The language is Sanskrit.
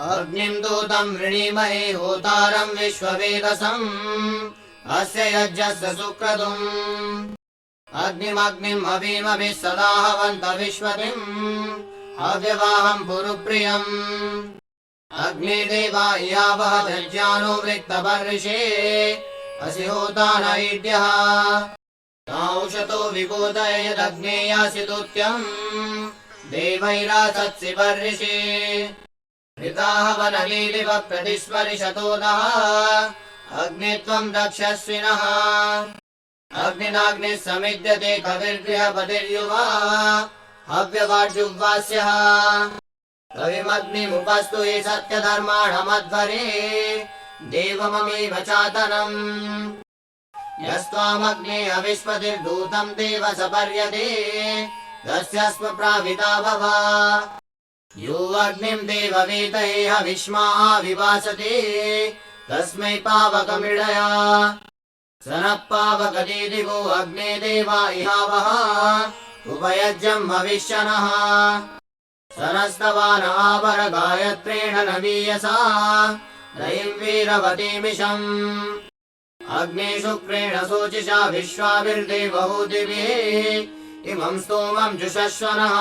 अग्निं दूतं वृणीमहे होतारं विश्ववेदसम् अस्य यज्ञस्य सुक्रतुम् अग्निमग्निम् अवीमभिः सदा हवन्त विश्वतिम् अव्यवाहं पुरुप्रियम् अग्निदेवा यावः दज्जानो वृक्तपर्षे असि होता न ईड्यः तांशतो विबोधय यदग्ने यासि दूत्यम् देवैरासत्सि पर्षे हृताः वनलीलिव प्रतिस्परिशतोदः अग्नित्वम् रक्षस्विनः अग्निनाग्निः समिद्यते कविर्गृहपतिर्युवा हव्यवाड्युवास्यः कविमग्निमुपस्तु हि सत्यधर्माणमध्वरे देवममेव चातनम् यस्त्वामग्ने अविस्पतिर्दूतम् देव सपर्यते तस्य स्म प्राविता भव यो अग्निम् देववेतये हविष्मा विवासते तस्मै पावकमिडया स नः पावकदीदिवो अग्ने देवा इहावः उपयज्यम् भविष्यनः स नस्तवानावर गायत्रेण नवीयसा रयिम् वीरवतीमिषम् अग्ने शुक्रेण शोचिषा विश्वाभिर्देवहूतिभिः इमं स्तोमं जुषस्वनः।